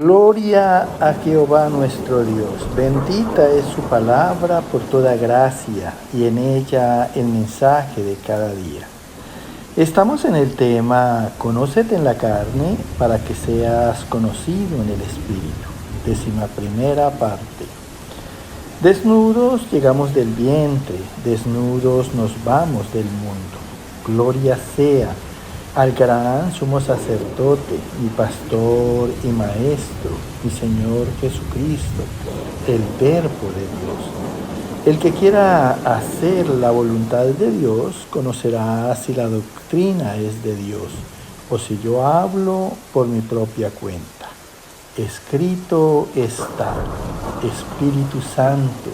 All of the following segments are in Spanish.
Gloria a Jehová nuestro Dios, bendita es su palabra por toda gracia y en ella el mensaje de cada día. Estamos en el tema Conócete en la carne para que seas conocido en el Espíritu, 11ª parte. Desnudos llegamos del vientre, desnudos nos vamos del mundo. Gloria sea al gran sumo sacerdote, mi pastor y maestro, mi Señor Jesucristo, el Verbo de Dios. El que quiera hacer la voluntad de Dios conocerá si la doctrina es de Dios o si yo hablo por mi propia cuenta. Escrito está: Espíritu Santo,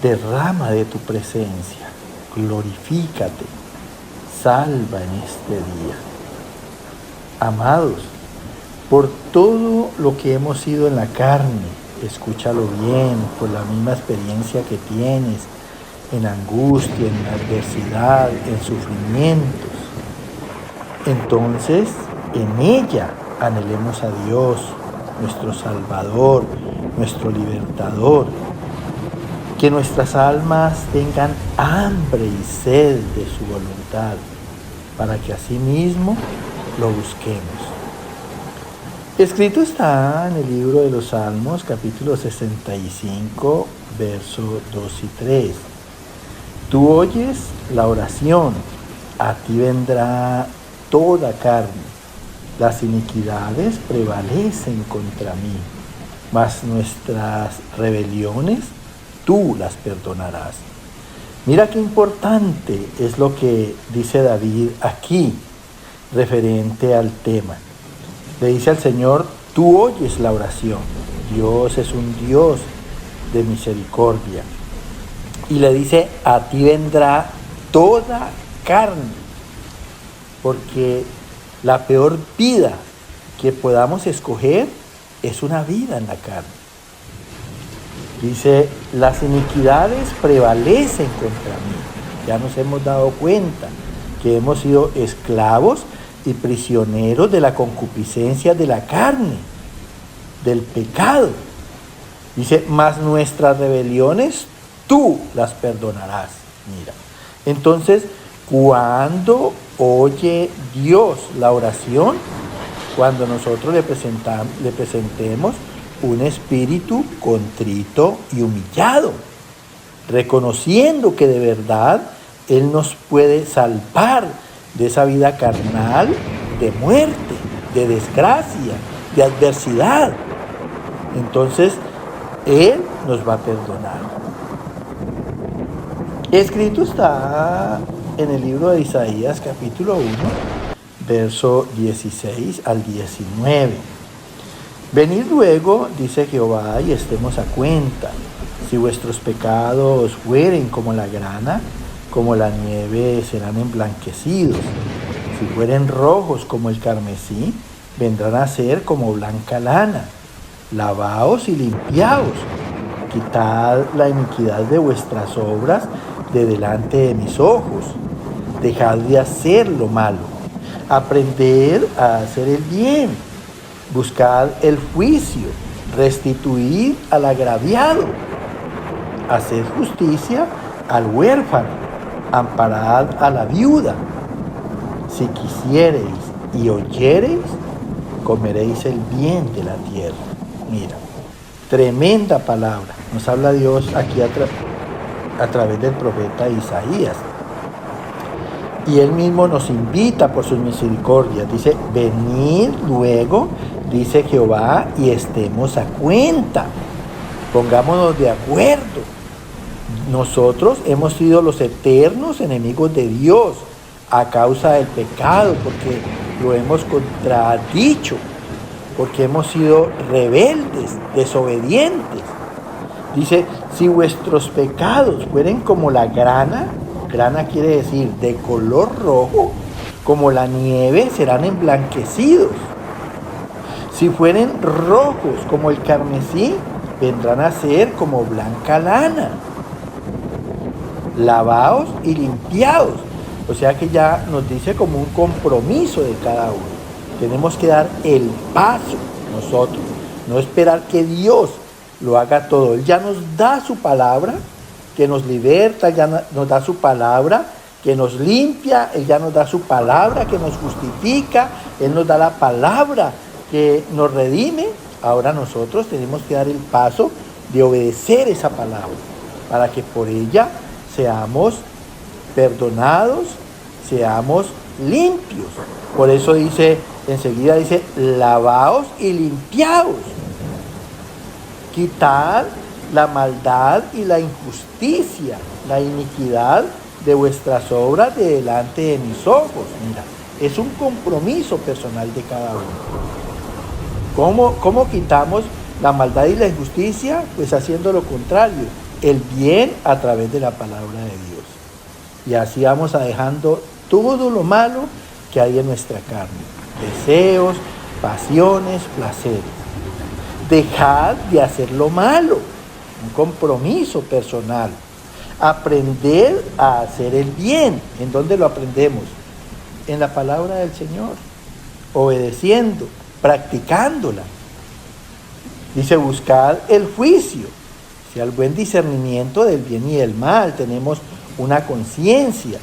derrama de tu presencia, glorifícate, salva en este día. Amados, por todo lo que hemos sido en la carne, escúchalo bien, por la misma experiencia que tienes, en angustia, en adversidad, en sufrimientos. Entonces, en ella anhelemos a Dios, nuestro Salvador, nuestro Libertador. Que nuestras almas tengan hambre y sed de su voluntad, para que asimismo lo busquemos. Escrito está en el libro de los Salmos, capítulo 65, versos 2 y 3. Tú oyes la oración, a ti vendrá toda carne. Las iniquidades prevalecen contra mí, mas nuestras rebeliones tú las perdonarás. Mira qué importante es lo que dice David aquí, referente al tema. Le dice al Señor, tú oyes la oración. Dios es un Dios de misericordia. Y le dice, a ti vendrá toda carne. Porque la peor vida que podamos escoger es una vida en la carne. Dice, las iniquidades prevalecen contra mí. Ya nos hemos dado cuenta que hemos sido esclavos y prisioneros de la concupiscencia de la carne, del pecado. Dice, mas nuestras rebeliones tú las perdonarás. Mira, entonces, cuando oye Dios la oración, cuando nosotros le presentemos un espíritu contrito y humillado, reconociendo que de verdad Él nos puede salvar de esa vida carnal, de muerte, de desgracia, de adversidad. Entonces, Él nos va a perdonar. Escrito está en el libro de Isaías, capítulo 1, verso 16 al 19. Venid luego, dice Jehová, y estemos a cuenta. Si vuestros pecados fueren como la grana, como la nieve serán emblanquecidos. Si fueren rojos como el carmesí, vendrán a ser como blanca lana. Lavaos y limpiaos. Quitad la iniquidad de vuestras obras de delante de mis ojos. Dejad de hacer lo malo. Aprended a hacer el bien. Buscad el juicio, restituid al agraviado, haced justicia al huérfano, amparad a la viuda. Si quisiereis y oyereis, comeréis el bien de la tierra. Mira, tremenda palabra. Nos habla Dios aquí a través del profeta Isaías. Y Él mismo nos invita por sus misericordias. Dice, venid luego, dice Jehová, y estemos a cuenta. Pongámonos de acuerdo. Nosotros hemos sido los eternos enemigos de Dios a causa del pecado, porque lo hemos contradicho, porque hemos sido rebeldes, desobedientes. Dice, si vuestros pecados fueren como la grana quiere decir de color rojo, como la nieve serán emblanquecidos. Si fueren rojos como el carmesí, vendrán a ser como blanca lana. Lavaos y limpiaos. O sea que ya nos dice como un compromiso de cada uno. Tenemos que dar el paso nosotros no esperar que Dios lo haga todo. Él ya nos da su palabra, que nos liberta, nos da su palabra, que nos limpia, Él ya nos da su palabra, que nos justifica, Él nos da la palabra, que nos redime. Ahora nosotros tenemos que dar el paso de obedecer esa palabra, para que por ella seamos perdonados, seamos limpios. Por eso enseguida dice, lavaos y limpiaos. Quitad la maldad y la injusticia, la iniquidad de vuestras obras de delante de mis ojos. Mira, es un compromiso personal de cada uno. ¿Cómo quitamos la maldad y la injusticia? Pues haciendo lo contrario, el bien a través de la palabra de Dios. Y así vamos dejando todo lo malo que hay en nuestra carne. Deseos, pasiones, placeres. Dejad de hacer lo malo. Un compromiso personal. Aprender a hacer el bien. ¿En dónde lo aprendemos? En la palabra del Señor. Obedeciendo, practicándola. Dice, buscad el juicio. O sea, el buen discernimiento del bien y del mal. Tenemos una conciencia.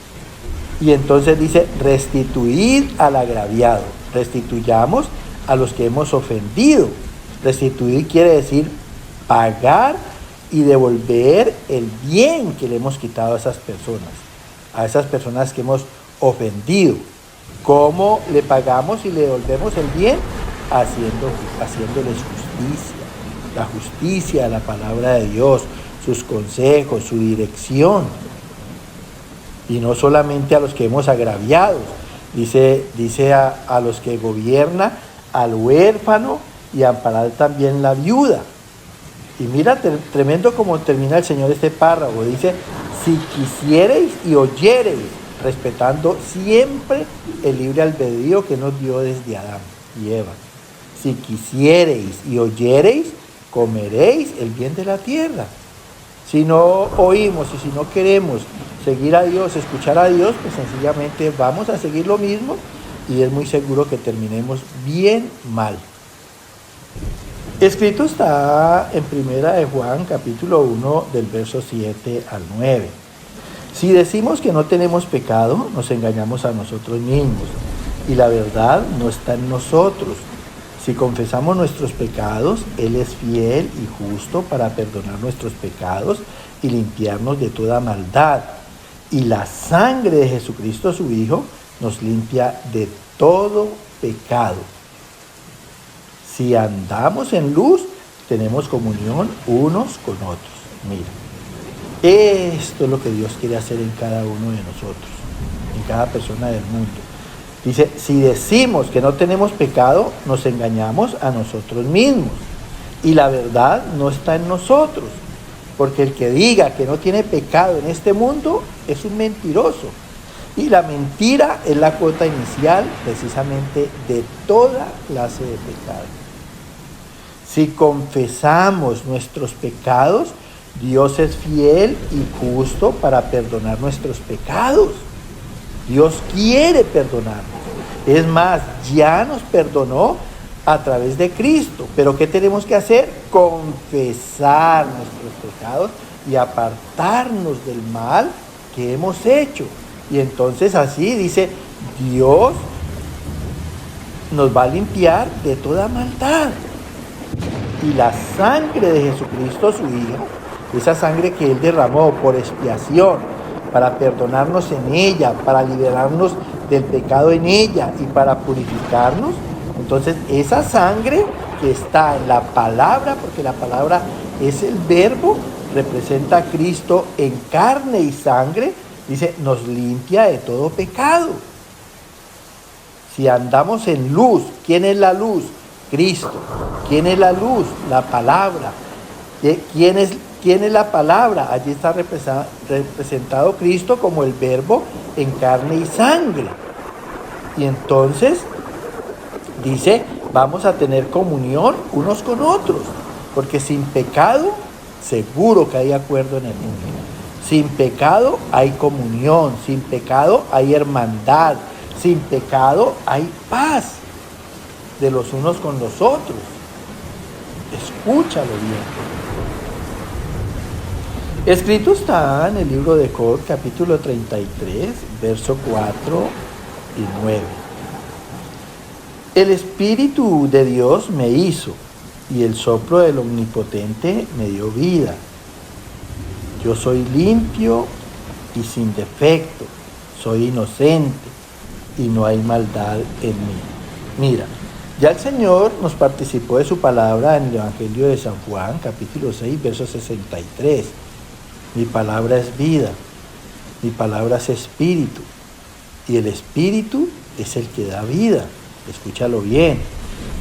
Y entonces dice, restituid al agraviado. Restituyamos a los que hemos ofendido. Restituir quiere decir pagar y devolver el bien que le hemos quitado a esas personas que hemos ofendido. ¿Cómo le pagamos y le devolvemos el bien? Haciéndoles justicia. La justicia, la palabra de Dios, sus consejos, su dirección. Y no solamente a los que hemos agraviado, dice a los que gobierna, al huérfano y amparar también la viuda. Y mira, tremendo como termina el Señor este párrafo. Dice, si quisiereis y oyereis, respetando siempre el libre albedrío que nos dio desde Adán y Eva. Si quisiereis y oyereis, comeréis el bien de la tierra. Si no oímos y si no queremos seguir a Dios, escuchar a Dios, pues sencillamente vamos a seguir lo mismo y es muy seguro que terminemos bien mal. Escrito está en Primera de Juan, capítulo 1, del verso 7 al 9. Si decimos que no tenemos pecado, nos engañamos a nosotros mismos y la verdad no está en nosotros. Si confesamos nuestros pecados, Él es fiel y justo para perdonar nuestros pecados y limpiarnos de toda maldad. Y la sangre de Jesucristo, su Hijo, nos limpia de todo pecado. Si andamos en luz, tenemos comunión unos con otros. Mira, esto es lo que Dios quiere hacer en cada uno de nosotros, en cada persona del mundo. Dice, si decimos que no tenemos pecado, nos engañamos a nosotros mismos. Y la verdad no está en nosotros. Porque el que diga que no tiene pecado en este mundo es un mentiroso. Y la mentira es la cuota inicial precisamente de toda clase de pecado. Si confesamos nuestros pecados, Dios es fiel y justo para perdonar nuestros pecados. Dios quiere perdonarnos. Es más, ya nos perdonó a través de Cristo. Pero ¿qué tenemos que hacer? Confesar nuestros pecados y apartarnos del mal que hemos hecho. Y entonces así dice, Dios nos va a limpiar de toda maldad. Y la sangre de Jesucristo, su Hijo, esa sangre que Él derramó por expiación, para perdonarnos en ella, para liberarnos del pecado en ella y para purificarnos. Entonces esa sangre que está en la palabra, porque la palabra es el verbo, representa a Cristo en carne y sangre, dice, nos limpia de todo pecado. Si andamos en luz, ¿quién es la luz? Cristo. ¿Quién es la luz? La palabra. ¿Quién es la palabra? Allí está representado Cristo como el verbo en carne y sangre. Y entonces dice, vamos a tener comunión unos con otros, porque sin pecado seguro que hay acuerdo en el mundo. Sin pecado hay comunión, sin pecado hay hermandad, sin pecado hay paz de los unos con los otros. Escúchalo bien. Escrito está en el libro de Job, capítulo 33, verso 4 y 9. El Espíritu de Dios me hizo, y el soplo del Omnipotente me dio vida. Yo soy limpio y sin defecto, soy inocente, y no hay maldad en mí. Mira, ya el Señor nos participó de su palabra en el Evangelio de San Juan, capítulo 6, verso 63. Mi palabra es vida, mi palabra es espíritu, y el espíritu es el que da vida. Escúchalo bien.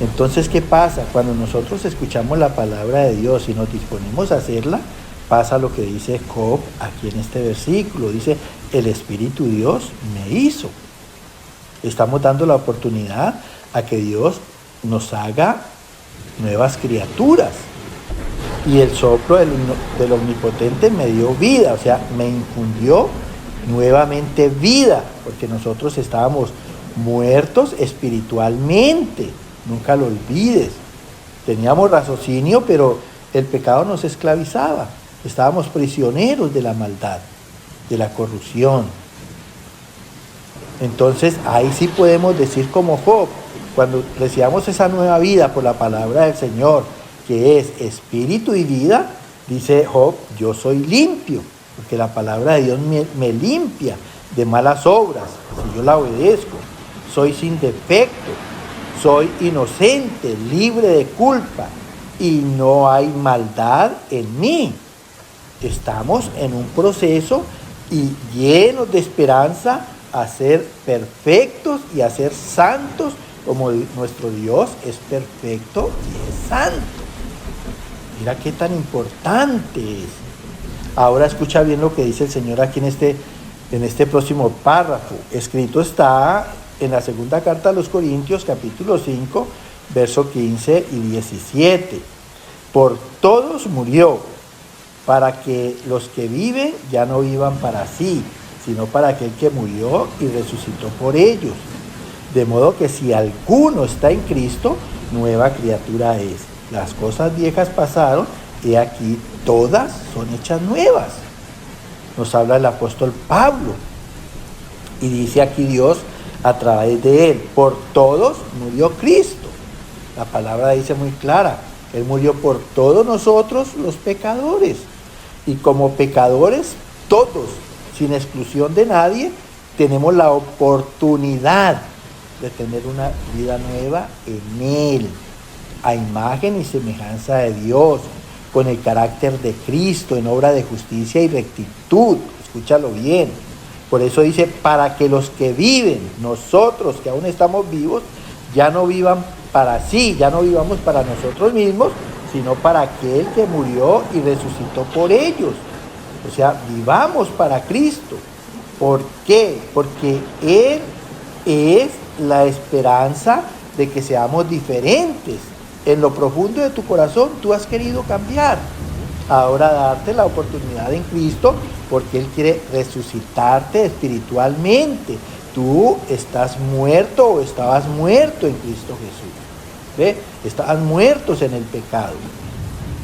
Entonces, ¿qué pasa? Cuando nosotros escuchamos la palabra de Dios y nos disponemos a hacerla, pasa lo que dice Job aquí en este versículo. Dice, el Espíritu Dios me hizo. Estamos dando la oportunidad a que Dios nos haga nuevas criaturas. Y el soplo del Omnipotente me dio vida, o sea, me infundió nuevamente vida, porque nosotros estábamos muertos espiritualmente, nunca lo olvides. Teníamos raciocinio, pero el pecado nos esclavizaba. Estábamos prisioneros de la maldad, de la corrupción. Entonces, ahí sí podemos decir como Job, cuando recibamos esa nueva vida por la palabra del Señor, que es espíritu y vida, dice Job, yo soy limpio, porque la palabra de Dios me limpia de malas obras, si yo la obedezco. Soy sin defecto, soy inocente, libre de culpa, y no hay maldad en mí. Estamos en un proceso y llenos de esperanza a ser perfectos y a ser santos, como nuestro Dios es perfecto y es santo. Mira qué tan importante es. Ahora escucha bien lo que dice el Señor aquí en este próximo párrafo. Escrito está en la segunda carta a los Corintios, capítulo 5, verso 15 y 17. Por todos murió, para que los que viven ya no vivan para sí, sino para aquel que murió y resucitó por ellos. De modo que si alguno está en Cristo, nueva criatura es. Las cosas viejas pasaron, y aquí todas son hechas nuevas. Nos habla el apóstol Pablo. Y dice aquí Dios a través de él, por todos murió Cristo. La palabra dice muy clara, él murió por todos nosotros los pecadores. Y como pecadores, todos, sin exclusión de nadie, tenemos la oportunidad de tener una vida nueva en él, a imagen y semejanza de Dios, con el carácter de Cristo, en obra de justicia y rectitud. Escúchalo bien. Por eso dice, para que los que viven, nosotros que aún estamos vivos, ya no vivan para sí, ya no vivamos para nosotros mismos, sino para aquel que murió y resucitó por ellos. O sea, vivamos para Cristo. ¿Por qué? Porque Él es la esperanza de que seamos diferentes. En lo profundo de tu corazón tú has querido cambiar. Ahora darte la oportunidad en Cristo, porque Él quiere resucitarte espiritualmente. Tú estás muerto o estabas muerto en Cristo Jesús. ¿Ve? Estaban muertos en el pecado.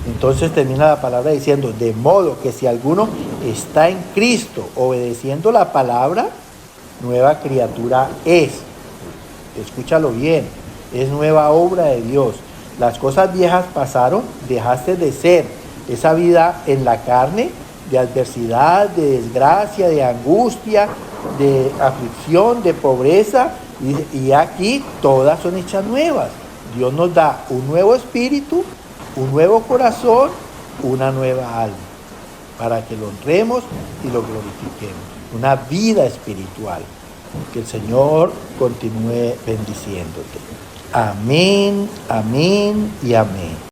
Entonces termina la palabra diciendo, de modo que si alguno está en Cristo obedeciendo la palabra, nueva criatura es. Escúchalo bien, es nueva obra de Dios. Las cosas viejas pasaron, dejaste de ser esa vida en la carne, de adversidad, de desgracia, de angustia, de aflicción, de pobreza, y aquí todas son hechas nuevas. Dios nos da un nuevo espíritu, un nuevo corazón, una nueva alma, para que lo honremos y lo glorifiquemos. Una vida espiritual. Que el Señor continúe bendiciéndote. Amén, amén y amén.